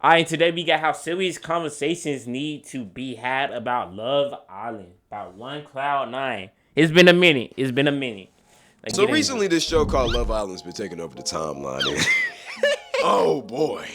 Alright, today we got how serious conversations need to be had about Love Island. About one Cloud Nine. It's been a minute. It's been a minute. Let's So get into recently, it. this show called Love Island's been taking over the timeline. And oh boy,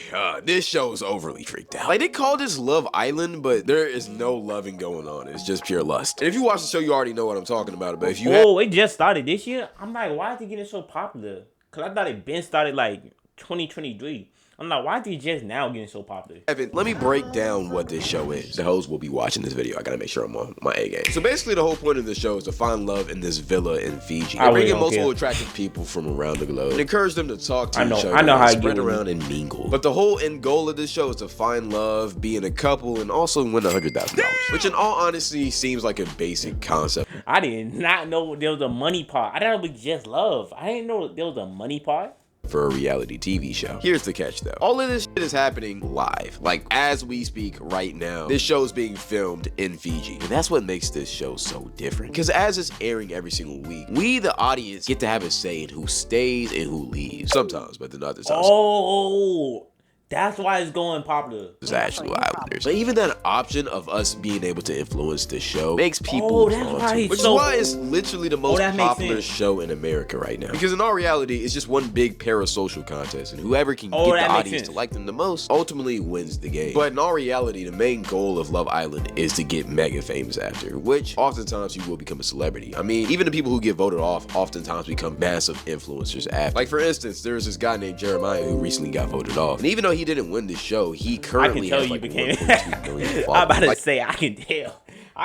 this show is overly freaked out. Like, they call this Love Island, but there is no loving going on. It's just pure lust. And if you watch the show, you already know what I'm talking about. But if you Oh, it just started this year? I'm like, why is it getting so popular? Because I thought it been started like 2023. I'm like, why is it just now getting so popular? Evan, let me break down what this show is. The hoes will be watching this video. I gotta make sure I'm on my A game. So basically, the whole point of the show is to find love in this villa in Fiji. They bring in multiple attractive people from around the globe and encourage them to talk to each other. I know how you spread around and mingle. But the whole end goal of this show is to find love, be in a couple, and also win $100,000. Which, in all honesty, seems like a basic concept. I did not know there was a money part. I thought it was just love. I didn't know there was a money part. For a reality TV show. Here's the catch though. All of this shit is happening live. Like, as we speak right now, this show is being filmed in Fiji. And that's what makes this show so different. Because as it's airing every single week, we, the audience, get to have a say in who stays and who leaves. Sometimes, but then other times. Oh, that's why it's going popular. It's actual Islanders. But even that option of us being able to influence the show makes people drawn to it. Which is why it's literally the most popular show in America right now. Because in all reality, it's just one big parasocial contest, and whoever can get the audience to like them the most ultimately wins the game. But in all reality, the main goal of Love Island is to get mega famous after, which oftentimes you will become a celebrity. I mean, even the people who get voted off oftentimes become massive influencers after. Like, for instance, there's this guy named Jeremiah who recently got voted off. And even though he didn't win this show, he currently has like 1.2 million followers. I'm about to say, I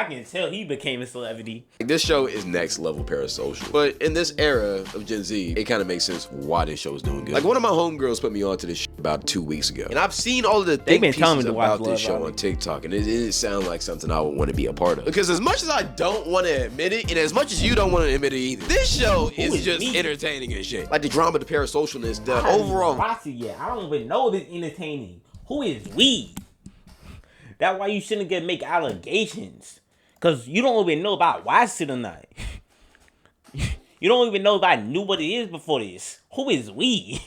can tell he became a celebrity. This show is next level parasocial. But in this era of Gen Z, it kind of makes sense why this show is doing good. Like, one of my homegirls put me onto this shit about 2 weeks ago. And I've seen all of the think pieces about this show on TikTok, and it didn't sound like something I would want to be a part of. Because as much as I don't want to admit it, and as much as you don't want to admit it either, this show is just entertaining as shit. Like, the drama, the parasocialness, the overall... Watch it yet. I don't even know if it's entertaining. Who is we? That's why you shouldn't make allegations. Because you don't even know about watch it or not. You don't even know if I knew what it is before this. Who is we?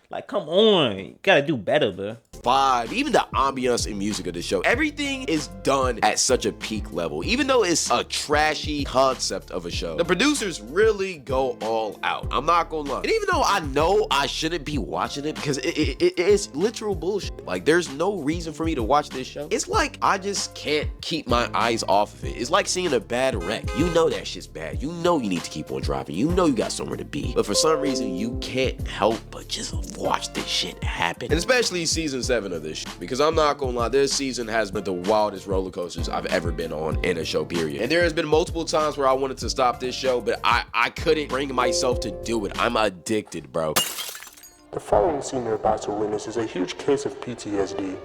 Like, come on. You gotta do better, bro. Vibe, even the ambiance and music of the show, everything is done at such a peak level. Even though it's a trashy concept of a show, the producers really go all out. I'm not gonna lie. And even though I know I shouldn't be watching it because it's literal bullshit. Like, there's no reason for me to watch this show. It's like I just can't keep my eyes off of it. It's like seeing a bad wreck. You know that shit's bad. You know you need to keep on driving. You know you got somewhere to be. But for some reason, you can't help but just watch this shit happen. And especially season 7 of this shit, because I'm not gonna lie, this season has been the wildest roller coasters I've ever been on in a show, period. And there has been multiple times where I wanted to stop this show, but I couldn't bring myself to do it. I'm addicted, bro. The following scene you're about to witness is a huge case of PTSD.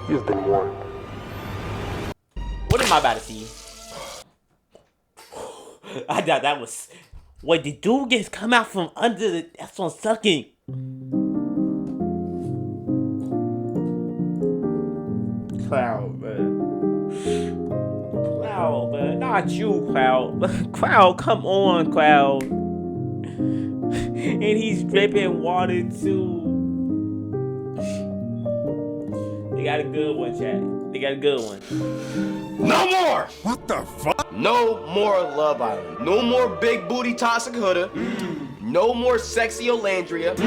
You've been warned. What am I about to see? I thought that was... Wait, the dude gets come out from under the... That's on sucking. Cloud, man. Cloud, man. Not you, Cloud. Cloud, come on, Cloud. And he's dripping water, too. They got a good one, chat. They got a good one. No more! What the fuck? No more Love Island. No more big booty toxic Huda. No more sexy Olandria.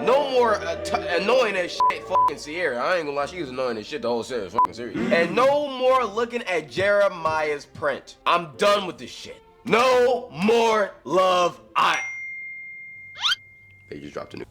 No more annoying as shit fucking Sierra. I ain't gonna lie, she was annoying as shit the whole series, fucking series. And no more looking at Jeremiah's print. I'm done with this shit. No more Love Island. They just dropped a new.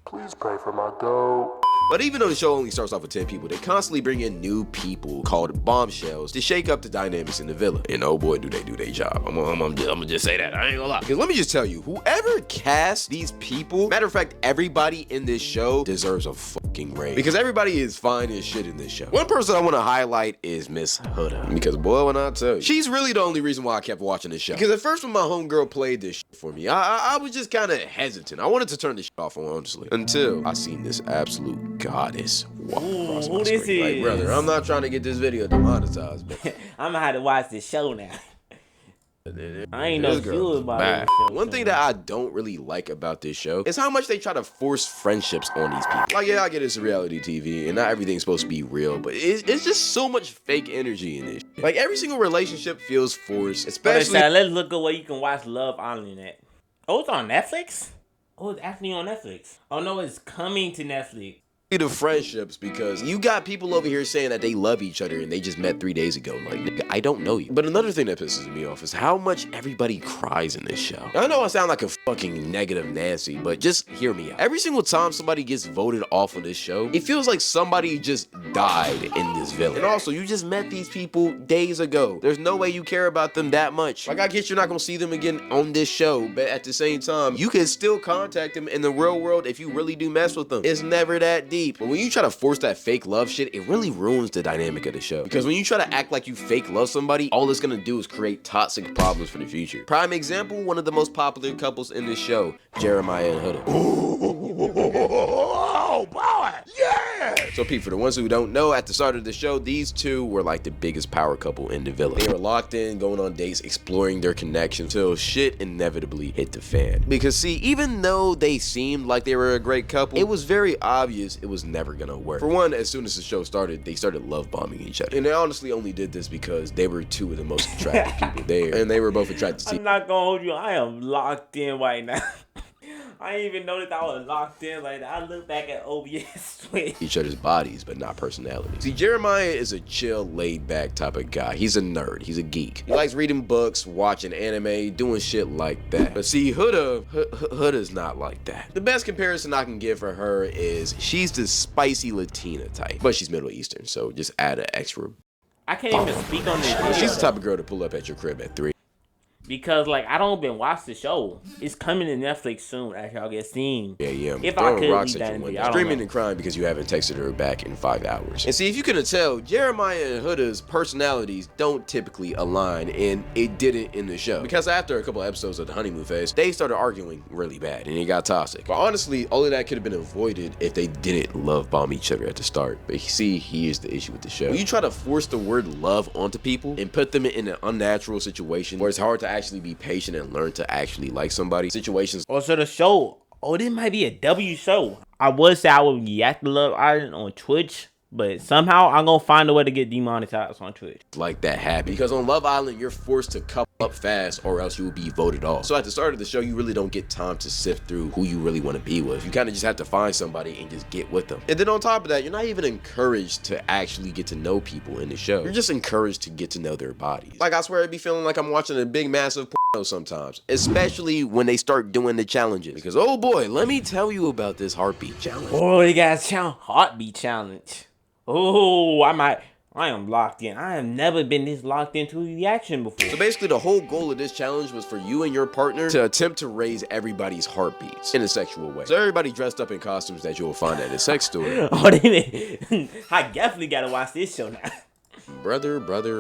Please pray for my goat. But even though the show only starts off with 10 people, they constantly bring in new people called bombshells to shake up the dynamics in the villa. And oh boy, do they do their job. I'm gonna just say that. I ain't gonna lie. Because let me just tell you, whoever cast these people, matter of fact, everybody in this show deserves a fucking raise. Because everybody is fine as shit in this show. One person I want to highlight is Miss Huda. Because boy, when I tell you, she's really the only reason why I kept watching this show. Because at first when my homegirl played this shit for me, I was just kind of hesitant. I wanted to turn this shit off, honestly. Until I seen this absolute goddess walk across my screen. Like, brother, I'm not trying to get this video demonetized, but I'm gonna have to watch this show now. I ain't no This girl feel is about bad. it. So, One thing that I don't really like about this show is how much they try to force friendships on these people. Like, yeah, I get it's reality TV and not everything's supposed to be real, but it's just so much fake energy in this. Like, every single relationship feels forced, especially. let's look at where you can watch Love Island at. Oh, it's on Netflix? Oh, it's actually on Netflix. Oh no, it's coming to Netflix. The friendships, because you got people over here saying that they love each other and they just met 3 days ago. Like, nigga, I don't know you. But another thing that pisses me off is how much everybody cries in this show. I know I sound like a fucking negative Nancy, but just hear me out. Every single time somebody gets voted off of this show, it feels like somebody just died in this village. And also, you just met these people days ago. There's no way you care about them that much. Like, I get you're not gonna see them again on this show, but at the same time, you can still contact them in the real world if you really do mess with them. It's never that deep. But when you try to force that fake love shit, it really ruins the dynamic of the show. Because when you try to act like you fake love somebody, all it's gonna do is create toxic problems for the future. Prime example, one of the most popular couples in this show, Jeremiah and Huda. Oh boy, yeah! So Pete, for the ones who don't know, at the start of the show, these two were like the biggest power couple in the village. They were locked in, going on dates, exploring their connection, till shit inevitably hit the fan. Because see, even though they seemed like they were a great couple, it was very obvious it was never gonna work. For one, as soon as the show started, they started love bombing each other. And they honestly only did this because they were two of the most attractive people there. And they were both attracted to I'm not gonna hold you. I am locked in right now. I didn't even know that I was locked in like that. I look back at OBS each other's bodies, but not personalities. See, Jeremiah is a chill, laid-back type of guy. He's a nerd. He's a geek. He likes reading books, watching anime, doing shit like that. But see, Huda's not like that. The best comparison I can give for her is she's the spicy Latina type, but she's Middle Eastern, so just add an extra. I can't even speak on this. She's the type of girl to pull up at your crib at 3. Because, like, I don't even watch the show. It's coming to Netflix soon as y'all get seen. Yeah. If I could leave that in the screaming and crying because you haven't texted her back in 5 hours. And see, if you couldn't tell, Jeremiah and Huda's personalities don't typically align, and it didn't in the show. Because after a couple episodes of the honeymoon phase, they started arguing really bad, and it got toxic. But honestly, all of that could have been avoided if they didn't love bomb each other at the start. But see, here's the issue with the show. When you try to force the word love onto people and put them in an unnatural situation where it's hard to actually be patient and learn to actually like somebody, situations. Oh, so the show, this might be a W show. I would say I would react to Love Island on Twitch, but somehow I'm gonna find a way to get demonetized on Twitch. Like that happen. Because on Love Island, you're forced to couple up fast or else you will be voted off. So at the start of the show, you really don't get time to sift through who you really want to be with. You kind of just have to find somebody and just get with them. And then on top of that, you're not even encouraged to actually get to know people in the show. You're just encouraged to get to know their bodies. Like, I swear I'd be feeling like I'm watching a big, massive porno sometimes. Especially when they start doing the challenges. Because, oh boy, let me tell you about this heartbeat challenge. Oh, they got a heartbeat challenge. Oh, I am locked in. I have never been this locked into a reaction before. So basically, the whole goal of this challenge was for you and your partner to attempt to raise everybody's heartbeats in a sexual way. So everybody dressed up in costumes that you'll find at a sex store. I definitely gotta watch this show now. Brother.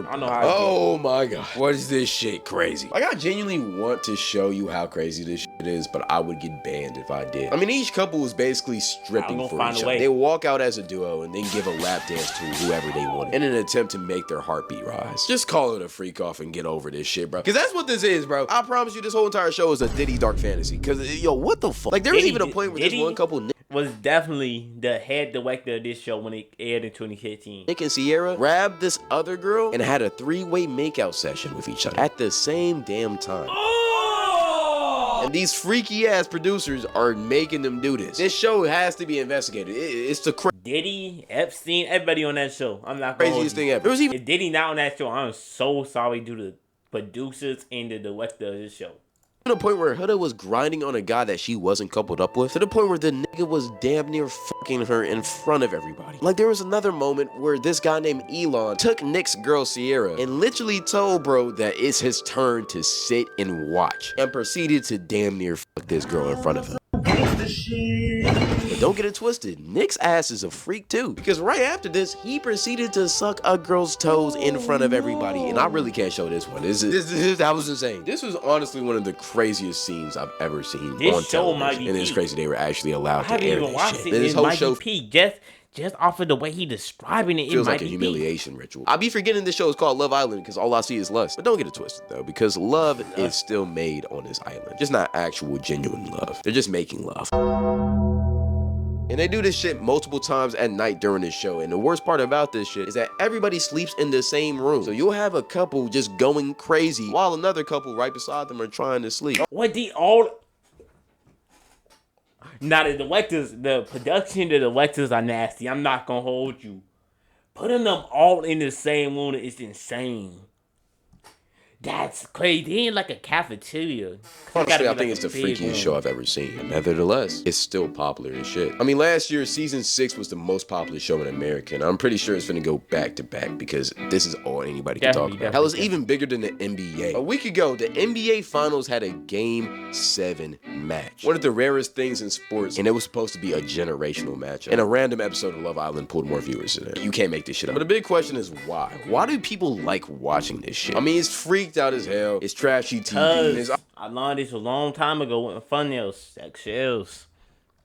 I know how oh my god. What is this shit crazy? Like, I genuinely want to show you how crazy this shit is, but I would get banned if I did. I mean, each couple is basically stripping for each other. They walk out as a duo and then give a lap dance to whoever they want in an attempt to make their heartbeat rise. Just call it a freak off and get over this shit, bro. Because that's what this is, bro. I promise you, this whole entire show is a Diddy dark fantasy. Because, yo, what the fuck? Like, there was even a point where this one couple was definitely the head director of this show when it aired in 2015. Nick and Sierra grabbed this other girl and had a 3-way makeout session with each other at the same damn time. Oh! And these freaky ass producers are making them do this. This show has to be investigated. It's the Diddy, Epstein, everybody on that show. I'm not gonna craziest thing ever. If Diddy not on that show, I'm so sorry to the producers and the director of this show. To the point where Huda was grinding on a guy that she wasn't coupled up with, to the point where the nigga was damn near fucking her in front of everybody. Like, there was another moment where this guy named Elon took Nick's girl Sierra and literally told bro that it's his turn to sit and watch, and proceeded to damn near fuck this girl in front of him. But don't get it twisted, Nick's ass is a freak too, because right after this, he proceeded to suck a girl's toes in front of everybody, and I really can't show this one. That was insane. This was honestly one of the craziest scenes I've ever seen on television, and it's crazy they were actually allowed to air this shit. This whole show, just off of the way he describing it, Feels it like might a be humiliation ritual. I be forgetting this show is called Love Island because all I see is lust. But don't get it twisted though, because love is still made on this island. Just not actual genuine love. They're just making love. And they do this shit multiple times at night during this show. And the worst part about this shit is that everybody sleeps in the same room. So you'll have a couple just going crazy while another couple right beside them are trying to sleep. What the all? Now the directors, the production, the directors are nasty. I'm not gonna hold you. Putting them all in the same room is insane. That's crazy. They in like a cafeteria. Honestly, I think it's the freakiest show I've ever seen. And nevertheless, it's still popular as shit. I mean, last year, season 6 was the most popular show in America. And I'm pretty sure it's gonna go back to back because this is all anybody can talk about. Hell, it's even bigger than the NBA. A week ago, the NBA Finals had a Game 7 match. One of the rarest things in sports, and it was supposed to be a generational match. And a random episode of Love Island pulled more viewers than it. You can't make this shit up. But the big question is why? Why do people like watching this shit? I mean, it's freaked out as hell. It's trashy TV. I learned this a long time ago when thumbnails, sex shells.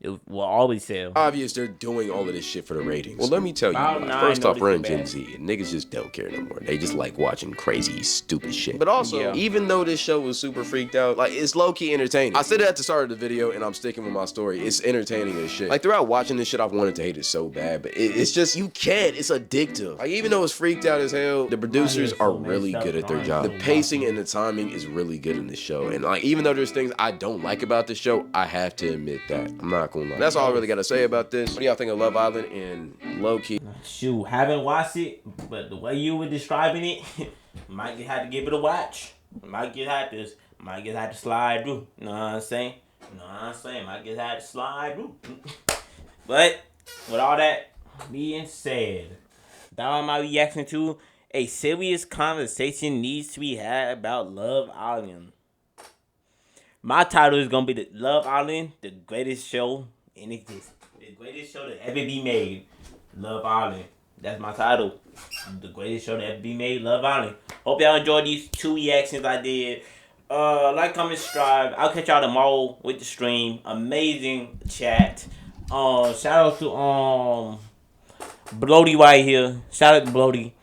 It will always sell. Obvious they're doing all of this shit for the ratings. Well, let me tell you, first off, we're in Gen Z, and niggas just don't care no more. They just like watching crazy, stupid shit. But also, even though this show was super freaked out, like, it's low-key entertaining. I said it at the start of the video, and I'm sticking with my story. It's entertaining as shit. Like, throughout watching this shit, I've wanted to hate it so bad, but it's just, you can't. It's addictive. Like, even though it's freaked out as hell, the producers are really good at their job. The pacing and the timing is really good in this show. And, like, even though there's things I don't like about this show, I have to admit that. I'm not gonna lie. That's all I really gotta say about this. What do y'all think of Love Island and low-key? Shoot, haven't watched it, but the way you were describing it, might have to give it a watch. Might have to slide through. You know what I'm saying? Might have to slide through. But with all that being said, that was my reaction to a serious conversation needs to be had about Love Island. My title is gonna be the Love Island, the greatest show in existence. The greatest show that ever be made. Love Island. That's my title. The greatest show that ever be made. Love Island. Hope y'all enjoyed these 2 reactions I did. Like, comment, subscribe. I'll catch y'all tomorrow with the stream. Amazing chat. Shout out to Bloody right here. Shout out to Bloody.